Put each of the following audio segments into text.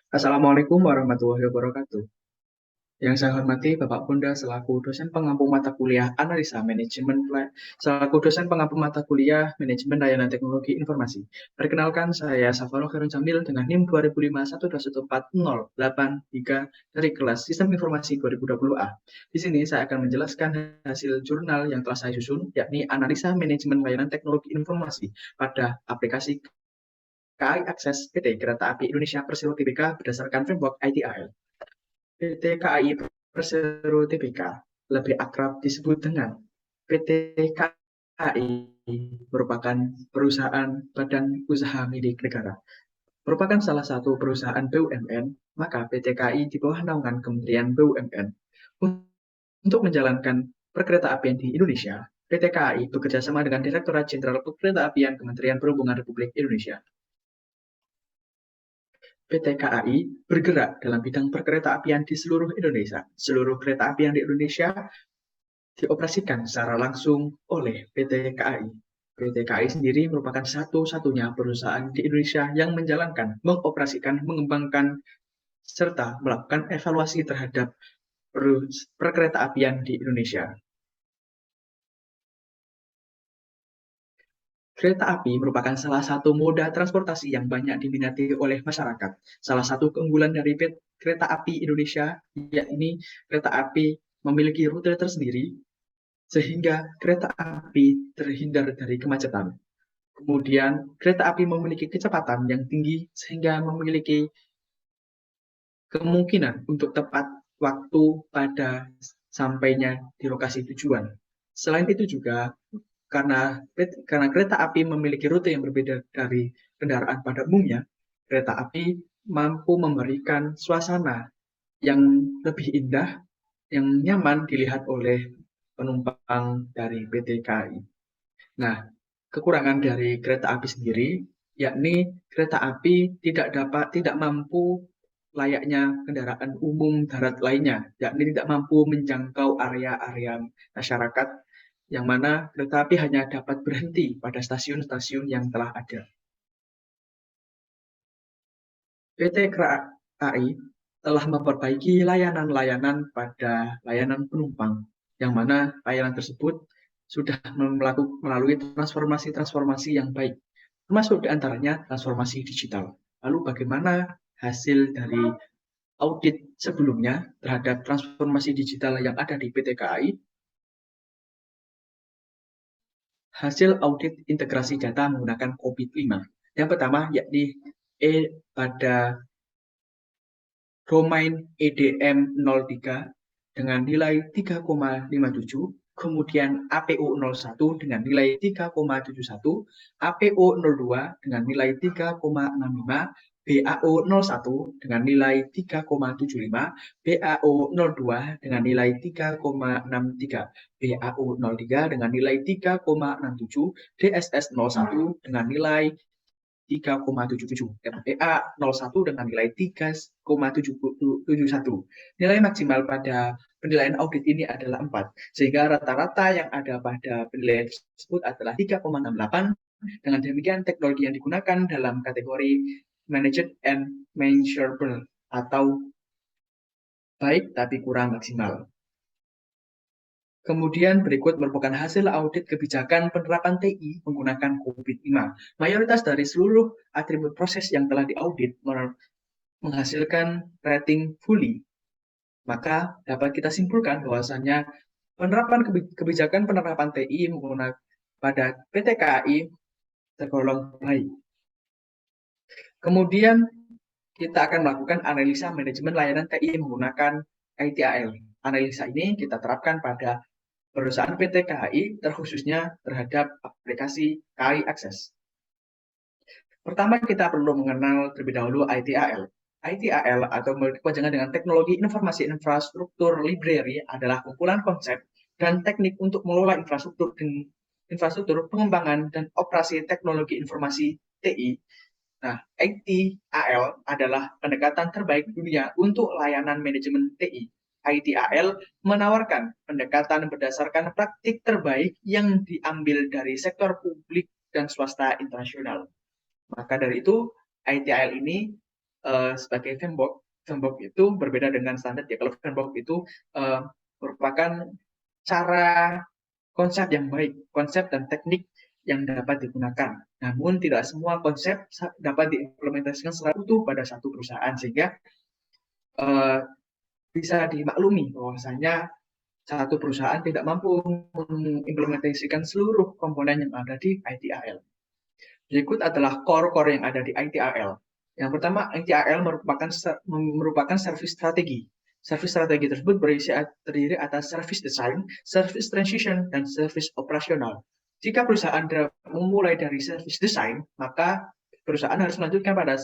Assalamualaikum warahmatullahi wabarakatuh. Yang saya hormati Bapak Bunda selaku dosen pengampu mata kuliah Analisa Manajemen selaku dosen pengampu mata kuliah Manajemen Layanan Teknologi Informasi. Perkenalkan saya Safaro Khairun Jamil dengan NIM 2005121408 dari kelas Sistem Informasi 2020A. Di sini saya akan menjelaskan hasil jurnal yang telah saya susun, yakni Analisa Manajemen Layanan Teknologi Informasi pada aplikasi KAI Akses PT Kereta Api Indonesia Persero Tbk berdasarkan framework ITIL. PT KAI Persero Tbk lebih akrab disebut dengan PT KAI merupakan perusahaan badan usaha milik negara. Merupakan salah satu perusahaan BUMN, maka PT KAI di bawah naungan Kementerian BUMN. Untuk menjalankan perkeretaapian di Indonesia, PT KAI bekerja sama dengan Direktorat Jenderal Perkeretaapian Kementerian Perhubungan Republik Indonesia. PT KAI bergerak dalam bidang perkeretaapian di seluruh Indonesia. Seluruh kereta api yang di Indonesia dioperasikan secara langsung oleh PT KAI. PT KAI sendiri merupakan satu-satunya perusahaan di Indonesia yang menjalankan, mengoperasikan, mengembangkan, serta melakukan evaluasi terhadap perkeretaapian di Indonesia. Kereta api merupakan salah satu moda transportasi yang banyak diminati oleh masyarakat. Salah satu keunggulan dari kereta api Indonesia, yakni kereta api memiliki rute tersendiri, sehingga kereta api terhindar dari kemacetan. Kemudian, kereta api memiliki kecepatan yang tinggi, sehingga memiliki kemungkinan untuk tepat waktu pada sampainya di lokasi tujuan. Selain itu juga, karena kereta api memiliki rute yang berbeda dari kendaraan pada umumnya, kereta api mampu memberikan suasana yang lebih indah, yang nyaman dilihat oleh penumpang dari PT KAI. Nah, kekurangan dari kereta api sendiri, yakni kereta api tidak mampu layaknya kendaraan umum darat lainnya, yakni tidak mampu menjangkau area-area masyarakat yang mana kereta api hanya dapat berhenti pada stasiun-stasiun yang telah ada. PT KAI telah memperbaiki layanan-layanan pada layanan penumpang, yang mana layanan tersebut sudah melalui transformasi-transformasi yang baik, termasuk diantaranya transformasi digital. Lalu bagaimana hasil dari audit sebelumnya terhadap transformasi digital yang ada di PT KAI? Hasil audit integrasi data menggunakan COVID-5. Yang pertama yakni pada domain EDM 03 dengan nilai 3,57, kemudian APO 01 dengan nilai 3,71, APO 02 dengan nilai 3,65, BAO 01 dengan nilai 3,75, BAO 02 dengan nilai 3,63, BAO 03 dengan nilai 3,67, DSS 01 dengan nilai 3,77, MPA 01 dengan nilai 3,71. Nilai maksimal pada penilaian audit ini adalah 4, sehingga rata-rata yang ada pada penilaian tersebut adalah 3,68. Dengan demikian, teknologi yang digunakan dalam kategori managed and measurable atau baik tapi kurang maksimal. Kemudian berikut merupakan hasil audit kebijakan penerapan TI menggunakan COVID-5. Mayoritas dari seluruh atribut proses yang telah diaudit menghasilkan rating fully. Maka dapat kita simpulkan bahwasannya kebijakan penerapan TI menggunakan pada PT KAI tergolong baik. Kemudian kita akan melakukan analisa manajemen layanan TI menggunakan ITIL. Analisa ini kita terapkan pada perusahaan PT KAI, terkhususnya terhadap aplikasi KAI Akses. Pertama, kita perlu mengenal terlebih dahulu ITIL. ITIL atau kepanjangan dengan Teknologi Informasi Infrastruktur Library adalah kumpulan konsep dan teknik untuk mengelola infrastruktur pengembangan dan operasi teknologi informasi TI. Nah, ITIL adalah pendekatan terbaik dunia untuk layanan manajemen TI. ITIL menawarkan pendekatan berdasarkan praktik terbaik yang diambil dari sektor publik dan swasta internasional. Maka dari itu, ITIL ini sebagai framework. Framework itu berbeda dengan standar ya. Kalau framework itu merupakan cara konsep yang baik, konsep dan teknik yang dapat digunakan. Namun tidak semua konsep dapat diimplementasikan secara utuh pada satu perusahaan, sehingga uh, bisa dimaklumi bahwasanya satu perusahaan tidak mampu mengimplementasikan seluruh komponen yang ada di ITIL. Berikut adalah core-core yang ada di ITIL. Yang pertama, ITIL merupakan service strategi. Service strategi tersebut terdiri atas service design, service transition, dan service operasional. Jika perusahaan memulai dari service design, maka perusahaan harus melanjutkan pada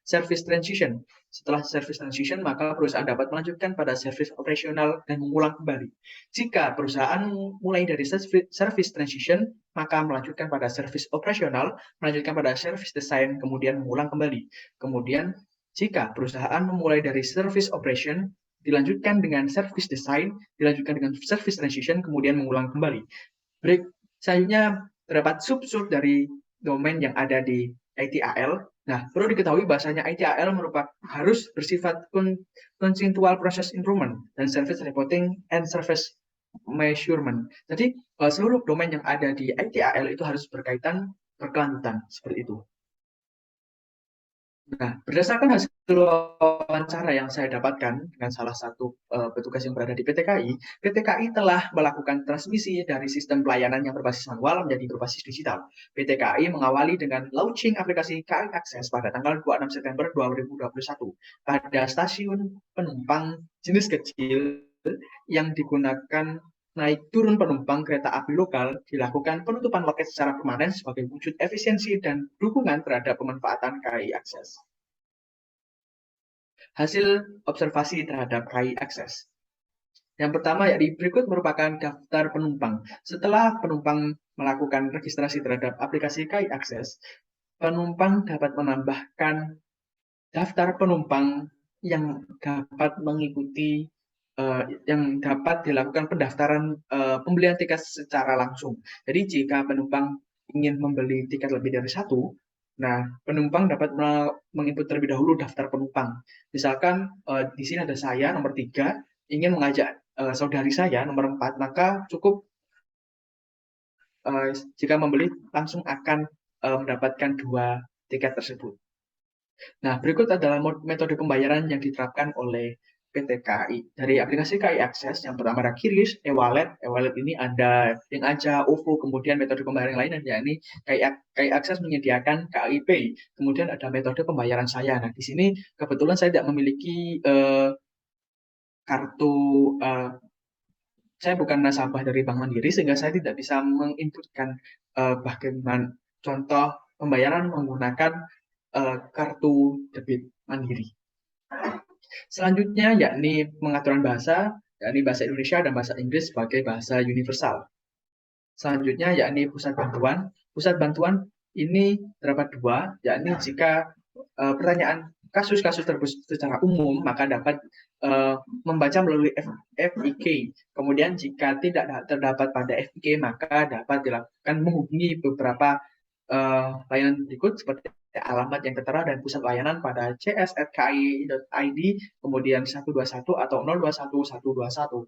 service transition. Setelah service transition, maka perusahaan dapat melanjutkan pada service operasional dan mengulang kembali. Jika perusahaan mulai dari service transition, maka melanjutkan pada service operasional, melanjutkan pada service design, kemudian mengulang kembali. Kemudian, jika perusahaan memulai dari service operation, dilanjutkan dengan service design, dilanjutkan dengan service transition, kemudian mengulang kembali. Selanjutnya, terdapat sub-sub dari domain yang ada di ITIL. Nah, perlu diketahui bahasanya ITIL harus bersifat consensual process improvement dan service reporting and service measurement. Jadi, seluruh domain yang ada di ITIL itu harus berkelanjutan, seperti itu. Nah, berdasarkan hasil wawancara yang saya dapatkan dengan salah satu petugas yang berada di PT KAI telah melakukan transmisi dari sistem pelayanan yang berbasis manual menjadi berbasis digital. PT KAI mengawali dengan launching aplikasi KAI Access pada tanggal 26 September 2021 pada stasiun penumpang jenis kecil yang digunakan naik turun penumpang kereta api lokal, dilakukan penutupan loket secara permanen sebagai wujud efisiensi dan dukungan terhadap pemanfaatan KAI Access. Hasil observasi terhadap KAI Access. Yang pertama, yakni berikut merupakan daftar penumpang. Setelah penumpang melakukan registrasi terhadap aplikasi KAI Access, penumpang dapat menambahkan daftar penumpang yang dapat mengikuti yang dapat dilakukan pendaftaran pembelian tiket secara langsung. Jadi jika penumpang ingin membeli tiket lebih dari satu, nah penumpang dapat menginput terlebih dahulu daftar penumpang. Misalkan di sini ada saya nomor 3 ingin mengajak saudari saya nomor 4, maka cukup jika membeli langsung akan mendapatkan 2 tiket tersebut. Nah, berikut adalah metode pembayaran yang diterapkan oleh PT KAI. Dari aplikasi KAI Access, yang pertama ada QRIS, e-wallet. E-wallet ini ada yang aja, OVO, kemudian metode pembayaran yang lain, yakni KAI Access menyediakan KAI Pay. Kemudian ada metode pembayaran saya. Nah, di sini kebetulan saya tidak memiliki kartu, saya bukan nasabah dari Bank Mandiri, sehingga saya tidak bisa menginputkan bagaimana contoh pembayaran menggunakan kartu debit Mandiri. Selanjutnya yakni pengaturan bahasa, yakni bahasa Indonesia dan bahasa Inggris sebagai bahasa universal. Selanjutnya yakni pusat bantuan. Pusat bantuan ini terdapat 2, yakni jika pertanyaan kasus-kasus tersebut secara umum, maka dapat membaca melalui FIK. Kemudian jika tidak terdapat pada FIK, maka dapat dilakukan menghubungi beberapa layanan berikut seperti alamat yang tertera dan pusat layanan pada cs@kai.id, kemudian 121 atau 021 121.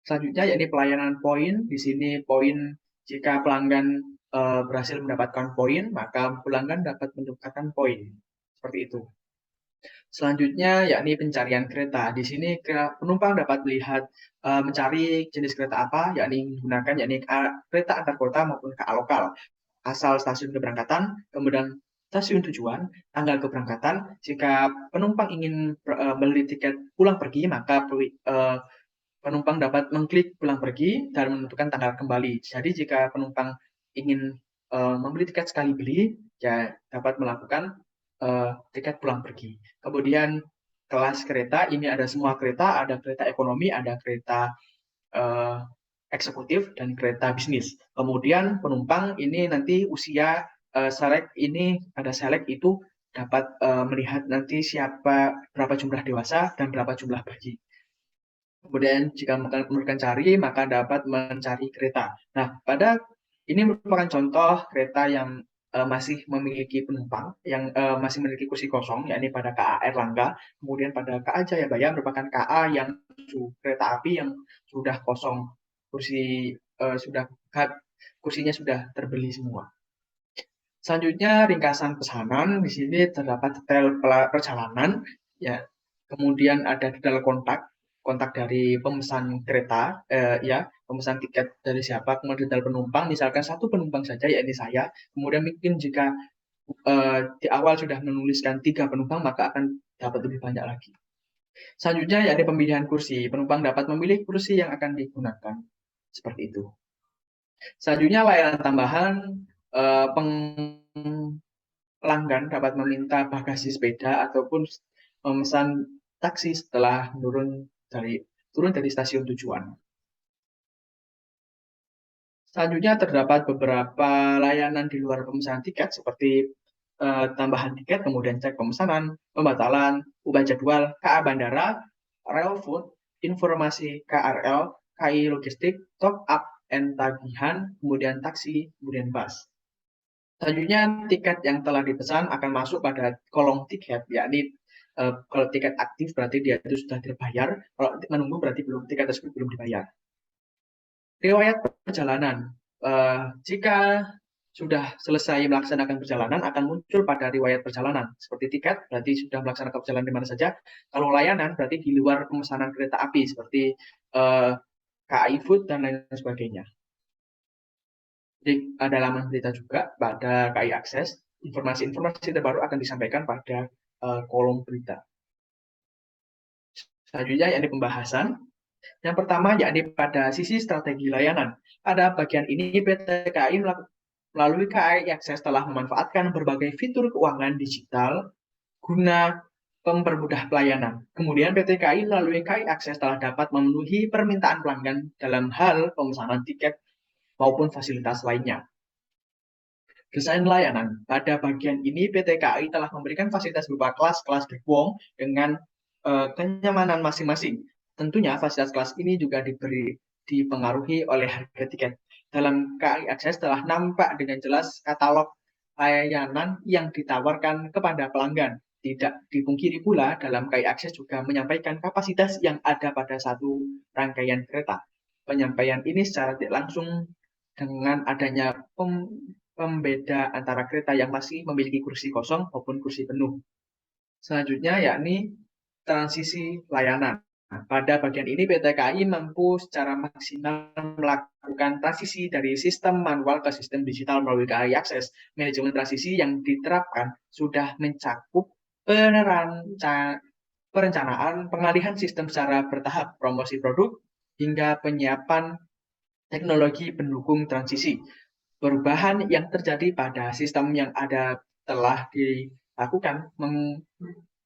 Selanjutnya yakni pelayanan poin. Di sini poin, jika pelanggan berhasil mendapatkan poin, maka pelanggan dapat mendapatkan poin. Seperti itu. Selanjutnya yakni pencarian kereta. Di sini penumpang dapat melihat mencari jenis kereta apa, yakni menggunakan kereta antar kota maupun KA lokal. Asal stasiun keberangkatan, kemudian stasiun tujuan, tanggal keberangkatan. Jika penumpang ingin membeli tiket pulang pergi, maka penumpang dapat mengklik pulang pergi dan menentukan tanggal kembali. Jadi jika penumpang ingin membeli tiket sekali beli, ya dapat melakukan tiket pulang pergi. Kemudian kelas kereta, ini ada semua kereta, ada kereta ekonomi, ada kereta eksekutif, dan kereta bisnis. Kemudian penumpang ini nanti usia select, ini ada select itu dapat melihat nanti berapa jumlah dewasa dan berapa jumlah bayi. Kemudian jika menemukan cari, maka dapat mencari kereta. Nah, ini merupakan contoh kereta yang masih memiliki penumpang yang masih memiliki kursi kosong, yakni pada KA Erlangga, kemudian pada KA Jayabaya merupakan KA yang kereta api yang sudah kosong, kursi sudah kursinya sudah terbeli semua. Selanjutnya ringkasan pesanan, di sini terdapat detail perjalanan, ya. Kemudian ada detail kontak dari pemesan kereta, ya, pemesan tiket dari siapa, kemudian detail penumpang, misalkan satu penumpang saja, yakni saya. Kemudian mungkin jika di awal sudah menuliskan 3 penumpang, maka akan dapat lebih banyak lagi. Selanjutnya yakni pemilihan kursi. Penumpang dapat memilih kursi yang akan digunakan. Seperti itu. Selanjutnya layanan tambahan, pelanggan dapat meminta bagasi sepeda ataupun memesan taksi setelah turun dari stasiun tujuan. Selanjutnya terdapat beberapa layanan di luar pemesanan tiket seperti tambahan tiket, kemudian cek pemesanan, pembatalan, ubah jadwal, KA bandara, rel food, informasi KRL, KI logistik, top up and tagihan, kemudian taksi, kemudian bus. Selanjutnya tiket yang telah dipesan akan masuk pada kolom tiket, yakni kalau tiket aktif berarti dia itu sudah terbayar, kalau menunggu berarti tiket tersebut belum dibayar. Riwayat perjalanan, jika sudah selesai melaksanakan perjalanan akan muncul pada riwayat perjalanan. Seperti tiket berarti sudah melaksanakan perjalanan di mana saja. Kalau layanan berarti di luar pemesanan kereta api seperti KAI Food dan lain sebagainya. Jadi ada laman berita juga pada KAI Akses, informasi-informasi terbaru akan disampaikan pada kolom berita. Selanjutnya yakni pembahasan. Yang pertama yakni pada sisi strategi layanan. Pada bagian ini PT KAI melalui KAI Akses telah memanfaatkan berbagai fitur keuangan digital guna mempermudah pelayanan. Kemudian PT KAI melalui KAI Akses telah dapat memenuhi permintaan pelanggan dalam hal pemesanan tiket maupun fasilitas lainnya. Desain layanan. Pada bagian ini PT KAI telah memberikan fasilitas berupa kelas-kelas gerbong dengan kenyamanan masing-masing. Tentunya fasilitas kelas ini juga dipengaruhi oleh harga tiket. Dalam KAI Akses telah nampak dengan jelas katalog layanan yang ditawarkan kepada pelanggan. Tidak dipungkiri pula dalam KAI Akses juga menyampaikan kapasitas yang ada pada satu rangkaian kereta. Penyampaian ini secara tidak langsung dengan adanya pembeda antara kereta yang masih memiliki kursi kosong maupun kursi penuh. Selanjutnya yakni transisi layanan. Pada bagian ini PT KAI mampu secara maksimal melakukan transisi dari sistem manual ke sistem digital melalui KAI Akses. Manajemen transisi yang diterapkan sudah mencakup perencanaan pengalihan sistem secara bertahap, promosi produk, hingga penyiapan teknologi pendukung transisi. Perubahan yang terjadi pada sistem yang ada telah dilakukan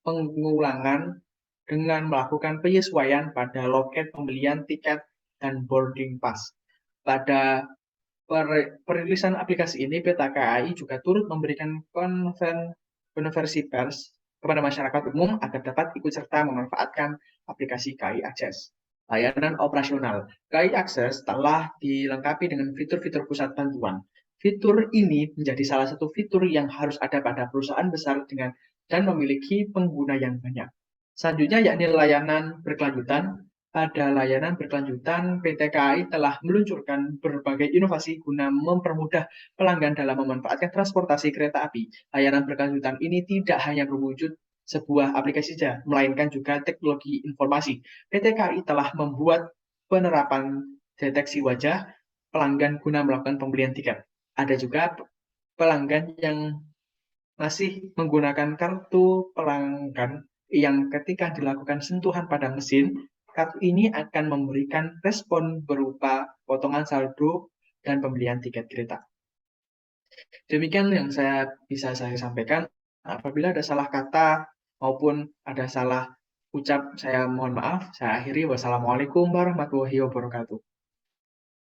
pengulangan dengan melakukan penyesuaian pada loket pembelian tiket dan boarding pass. Pada perilisan aplikasi ini, PT KAI juga turut memberikan konferensi pers kepada masyarakat umum agar dapat ikut serta memanfaatkan aplikasi KAI Akses. Layanan operasional. KAI Akses telah dilengkapi dengan fitur-fitur pusat bantuan. Fitur ini menjadi salah satu fitur yang harus ada pada perusahaan besar dan memiliki pengguna yang banyak. Selanjutnya yakni layanan berkelanjutan. Pada layanan berkelanjutan, PT KAI telah meluncurkan berbagai inovasi guna mempermudah pelanggan dalam memanfaatkan transportasi kereta api. Layanan berkelanjutan ini tidak hanya berwujud sebuah aplikasi saja, melainkan juga teknologi informasi. PT KAI telah membuat penerapan deteksi wajah pelanggan guna melakukan pembelian tiket. Ada juga pelanggan yang masih menggunakan kartu pelanggan yang ketika dilakukan sentuhan pada mesin, kartu ini akan memberikan respon berupa potongan saldo dan pembelian tiket kereta. Demikian yang bisa saya sampaikan. Apabila ada salah kata maupun ada salah ucap, saya mohon maaf. Saya akhiri. Wassalamualaikum warahmatullahi wabarakatuh.